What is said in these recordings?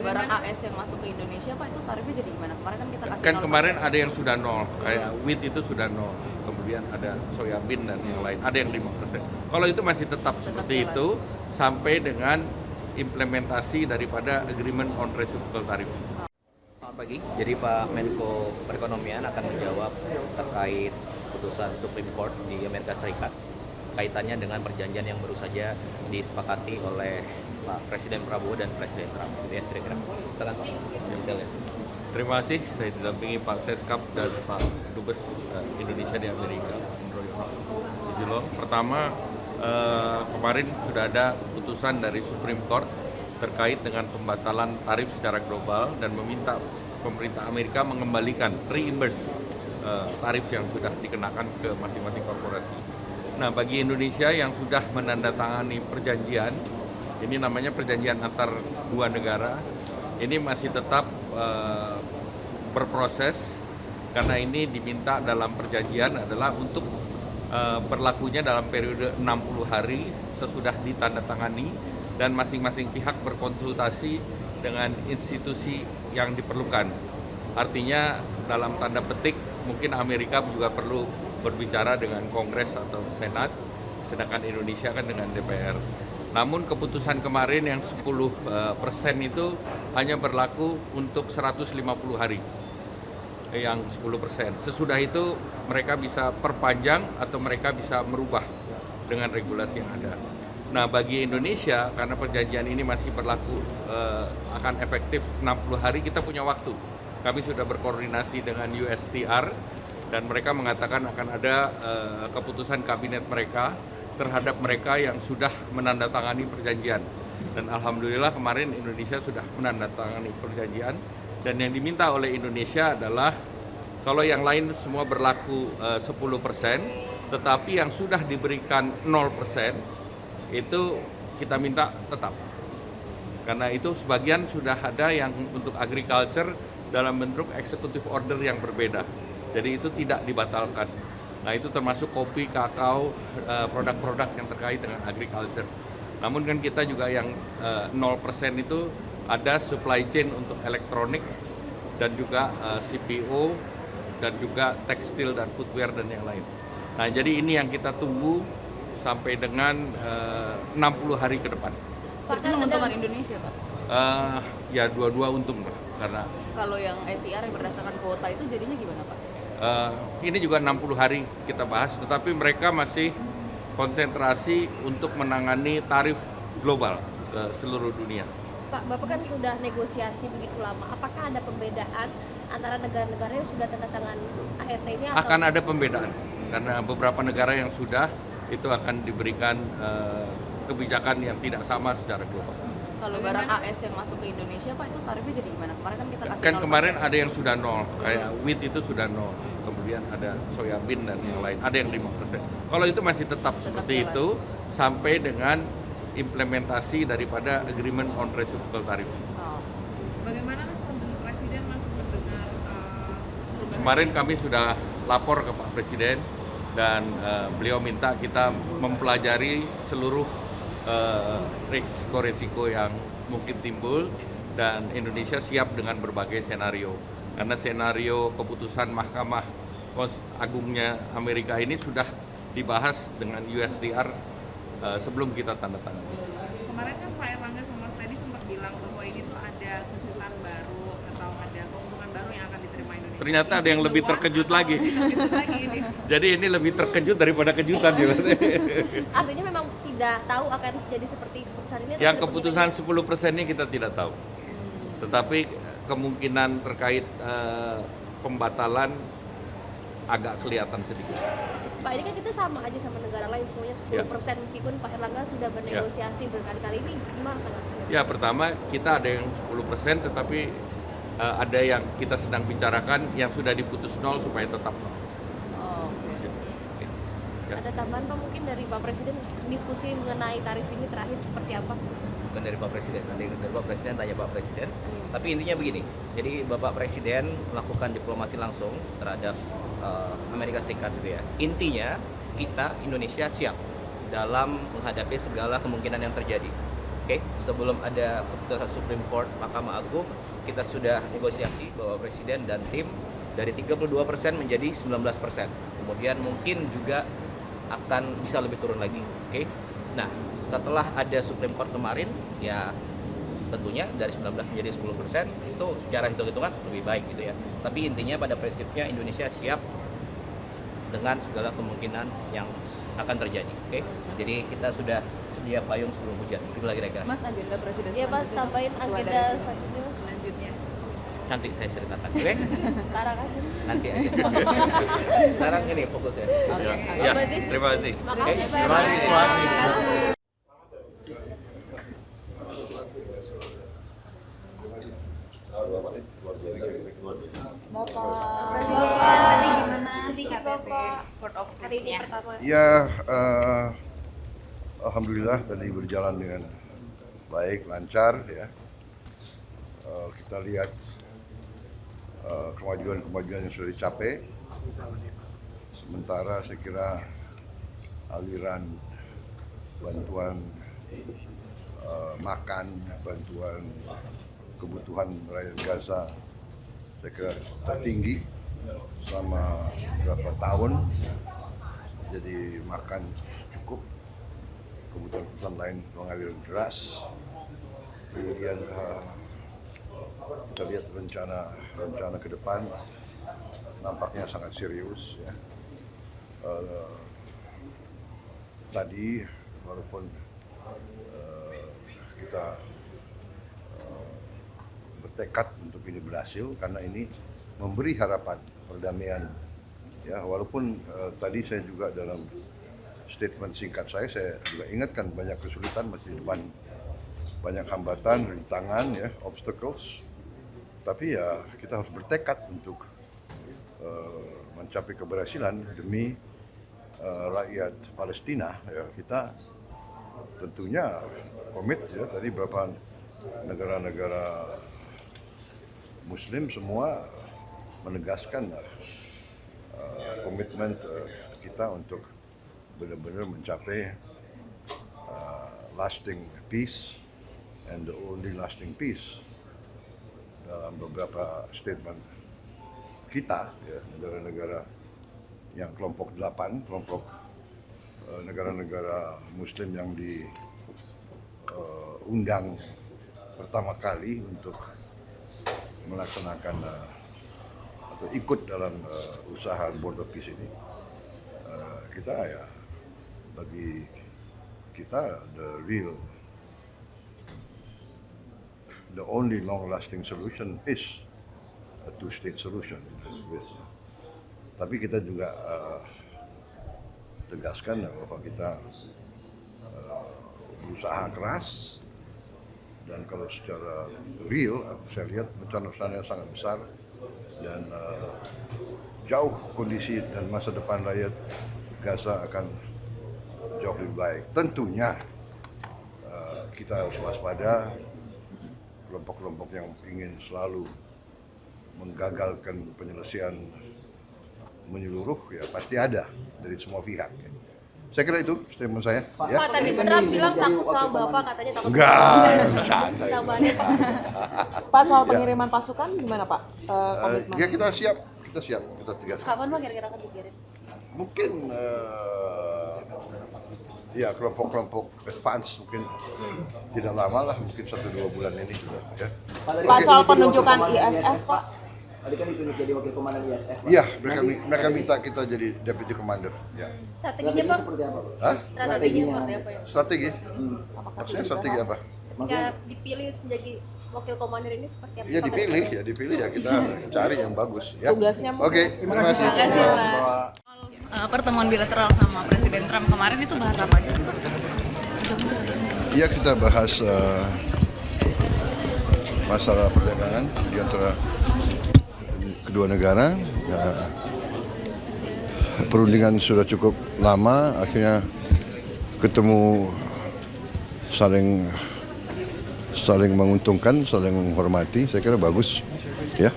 barang AS yang masuk ke Indonesia, Pak, itu tarifnya jadi gimana? Kemarin kan kita kasih Kan 0%. kemarin ada yang sudah nol, kayak wheat itu sudah nol, kemudian ada soybean dan yang lain, ada yang 5%. Kalau itu masih tetap seperti jalan. itu sampai dengan implementasi daripada Agreement on Reciprocal Tariff. Selamat pagi. Jadi Pak Menko Perekonomian akan menjawab terkait putusan Supreme Court di Amerika Serikat kaitannya dengan perjanjian yang baru saja disepakati oleh Pak Presiden Prabowo dan Presiden Trump. Gitu ya, kira-kira. Silakan Pak. Detail ya. Terima kasih, saya didampingi Pak Seskap dan Pak Dubes Indonesia di Amerika. Susilo. Pertama, kemarin sudah ada putusan dari Supreme Court terkait dengan pembatalan tarif secara global dan meminta pemerintah Amerika mengembalikan reimburse tarif yang sudah dikenakan ke masing-masing korporasi. Nah, bagi Indonesia yang sudah menandatangani perjanjian, ini namanya perjanjian antar dua negara, ini masih tetap berproses karena ini diminta dalam perjanjian adalah untuk berlakunya dalam periode 60 hari sesudah ditandatangani dan masing-masing pihak berkonsultasi dengan institusi yang diperlukan. Artinya dalam tanda petik mungkin Amerika juga perlu berbicara dengan Kongres atau Senat, sedangkan Indonesia kan dengan DPR. Namun keputusan kemarin yang 10% itu hanya berlaku untuk 150 hari, yang 10%. Sesudah itu mereka bisa perpanjang atau mereka bisa merubah dengan regulasi yang ada. Nah, bagi Indonesia, karena perjanjian ini masih berlaku akan efektif 60 hari, kita punya waktu. Kami sudah berkoordinasi dengan USTR dan mereka mengatakan akan ada keputusan kabinet mereka terhadap mereka yang sudah menandatangani perjanjian. Dan alhamdulillah kemarin Indonesia sudah menandatangani perjanjian dan yang diminta oleh Indonesia adalah kalau yang lain semua berlaku 10%, tetapi yang sudah diberikan 0% itu kita minta tetap. Karena itu sebagian sudah ada yang untuk agriculture dalam bentuk executive order yang berbeda. Jadi itu tidak dibatalkan. Nah, itu termasuk kopi, kakao, produk-produk yang terkait dengan agriculture. Namun kan kita juga yang 0% itu ada supply chain untuk elektronik dan juga CPO dan juga tekstil dan footwear dan yang lain. Nah, jadi ini yang kita tunggu sampai dengan 60 hari ke depan. Pak, itu menguntungkan Indonesia, Pak? Ya dua-dua untung lah, karena Kalau yang ATR yang berdasarkan kuota itu jadinya gimana, Pak? ini juga 60 hari kita bahas, tetapi mereka masih konsentrasi untuk menangani tarif global ke seluruh dunia. Pak, Bapak kan sudah negosiasi begitu lama. Apakah ada pembedaan antara negara-negara yang sudah tanda tangan ART-nya? Akan ada pembedaan, karena beberapa negara yang sudah itu akan diberikan kebijakan yang tidak sama secara global. Kalau barang AS yang masuk ke Indonesia, Pak, itu tarifnya jadi gimana? Kemarin kan kita kasih Kan 0%. kemarin ada yang sudah nol, kayak wheat itu sudah nol, kemudian ada soybean dan yang lain, ada yang 5%. Kalau itu masih tetap seperti jalan. itu sampai dengan implementasi daripada Agreement on Reciprocal Tariff. Oh. Bagaimana respon dari Presiden Mas mendengar perubahan? Kemarin kami sudah lapor ke Pak Presiden dan beliau minta kita mempelajari seluruh risiko-risiko yang mungkin timbul dan Indonesia siap dengan berbagai senario. Karena senario keputusan Mahkamah Agungnya Amerika ini sudah dibahas dengan USTR sebelum kita tanda tangan. Kemarin kan Pak Erlangga sama Mas Teddy sempat bilang bahwa ini tuh ada kejutan baru atau ada keuntungan baru yang akan diterima Indonesia. Ternyata ada yang lebih terkejut lagi. Terkejut lagi ini. Jadi ini lebih terkejut daripada kejutan ya. Artinya memang tidak tahu akan jadi seperti keputusan ini? atau Yang ada keputusan bagaimana? 10%-nya kita tidak tahu. Tetapi kemungkinan terkait pembatalan agak kelihatan sedikit. Pak, ini kan kita sama aja sama negara lain semuanya 10% Ya. meskipun Pak Erlangga sudah bernegosiasi berkali-kali, ini gimana tanggapannya? Ya, pertama kita ada yang 10% tetapi ada yang kita sedang bicarakan yang sudah diputus nol supaya tetap nol. Oh, oke. Oke. Ya. Ada tambahan Pak mungkin dari Pak Presiden diskusi mengenai tarif ini terakhir seperti apa? Bukan dari Pak Presiden, nanti dari Pak Presiden tanya Pak Presiden. Tapi intinya begini, jadi Bapak Presiden melakukan diplomasi langsung terhadap Amerika Serikat gitu ya. Intinya kita Indonesia siap dalam menghadapi segala kemungkinan yang terjadi. Oke, sebelum ada keputusan Supreme Court Mahkamah Agung, kita sudah negosiasi bahwa presiden dan tim dari 32% menjadi 19%. Kemudian mungkin juga akan bisa lebih turun lagi. Oke. Nah, setelah ada Supreme Court kemarin, ya tentunya dari 19 menjadi 10% itu secara hitung-hitungan lebih baik gitu ya. Tapi intinya pada prinsipnya Indonesia siap dengan segala kemungkinan yang akan terjadi. Oke. Jadi kita sudah sedia payung sebelum hujan. Itulah kira-kira. Mas, agenda presiden Ya Mas, selanjutnya tambahin setelah agenda dari selanjutnya Mas. Selanjutnya. Nanti saya ceritakan. Oke? Sekarang aja. Nanti aja. Sekarang ini fokusnya. Ya, terima kasih. Makasih Oke, Pak. terima kasih semua. Tadi gimana? Sedikit Bapak. Court of Hari ini Peace-nya. pertama. Ya, alhamdulillah tadi berjalan dengan baik, lancar ya. Kita lihat kemajuan-kemajuan yang sudah dicapai. Sementara saya kira aliran bantuan makan, bantuan kebutuhan rakyat Gaza saya kira tertinggi selama beberapa tahun. Jadi makan cukup, kebutuhan lain mengalir deras. Kemudian kita lihat rencana ke depan nampaknya sangat serius ya. Tadi walaupun kita bertekad untuk ini berhasil karena ini memberi harapan perdamaian ya, walaupun tadi saya juga dalam statement singkat saya juga ingatkan banyak kesulitan masih di depan, banyak hambatan, rintangan ya, obstacles. Tapi ya kita harus bertekad untuk mencapai keberhasilan demi rakyat Palestina ya. Kita tentunya komit ya, tadi beberapa negara-negara Muslim semua menegaskan komitmen kita untuk benar-benar mencapai lasting peace and the only lasting peace. Dalam beberapa statement kita, ya, negara-negara yang kelompok 8, kelompok negara-negara Muslim yang diundang pertama kali untuk melaksanakan atau ikut dalam usaha Board of Peace ini, kita ya bagi kita the only long-lasting solution is a two-state solution. Tapi kita juga tegaskan bahwa kita berusaha keras. Dan kalau secara real, saya lihat bencana-bencana yang sangat besar dan jauh kondisi dan masa depan rakyat Gaza akan jauh lebih baik. Tentunya kita harus waspada kelompok-kelompok yang ingin selalu menggagalkan penyelesaian menyeluruh ya pasti ada dari semua pihak. Saya kira itu statement saya. Pak, Ya. tadi Trump bilang takut sama Bapak, katanya takut. Enggak, bercanda. Tambahannya Pak. Pak, soal pengiriman pasukan gimana Pak? Komitmen. Ya kita siap, kita tegas. Kapan Pak kira-kira akan dikirim? Mungkin ya kelompok-kelompok advance mungkin tidak lama lah, mungkin 1-2 bulan ini juga ya. Pak, soal penunjukan ISF Pak? Tadi kan ditunjuk jadi wakil komandan ISF. Pak. Iya, mereka minta kita jadi deputy commander. Ya. Strateginya Pak? seperti apa, Pak? Hah? Strateginya seperti apa ya? Strategi? Maksudnya strategi apa? Ya dipilih menjadi wakil komander ini seperti apa? Ya dipilih ya kita cari yang bagus. Ya. Tugasnya Oke, terima kasih. Pertemuan bilateral sama Presiden Trump kemarin itu bahas apa aja sih, Pak? Iya, kita bahas masalah perdagangan di antara kedua negara. Ya, perundingan sudah cukup lama, akhirnya ketemu saling menguntungkan, saling menghormati. Saya kira bagus. Ya.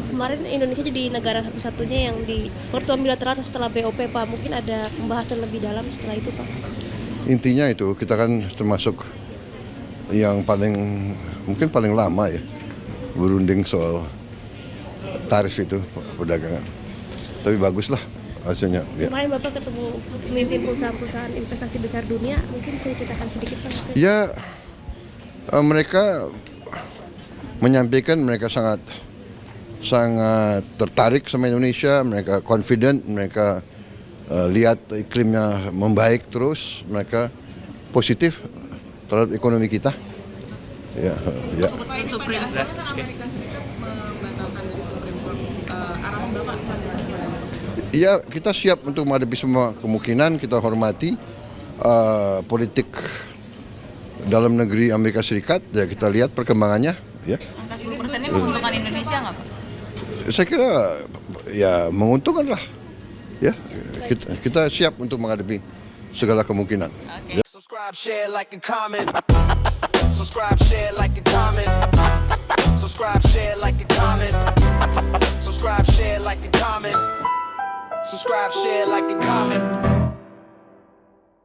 Kemarin Indonesia jadi negara satu-satunya yang di pertemuan bilateral setelah BOP Pak. Mungkin ada pembahasan lebih dalam setelah itu Pak? Intinya itu kita kan termasuk yang mungkin paling lama ya berunding soal tarif itu perdagangan. Tapi baguslah hasilnya. Ya. Kemarin Bapak ketemu pemimpin perusahaan-perusahaan investasi besar dunia, mungkin bisa diceritakan sedikit Pak? Ya, mereka menyampaikan mereka sangat tertarik sama Indonesia, mereka confident, mereka lihat iklimnya membaik terus, mereka positif terhadap ekonomi kita. Ya. Pada akhirnya kan Amerika Serikat membatalkan dari Supreme Court. Arahan Bapak selanjutnya sebenarnya? Ya, kita siap untuk menghadapi semua kemungkinan, kita hormati politik dalam negeri Amerika Serikat, ya kita lihat perkembangannya. Ya. Angka 10% ini menguntungkan Indonesia nggak Pak? Saya kira ya menguntungkan lah. Ya, kita siap untuk menghadapi segala kemungkinan. Subscribe, share, like, and comment. Subscribe, share, like, and comment. Subscribe, share, like, and comment. Subscribe, share, like, and comment. Subscribe, share, like, and comment.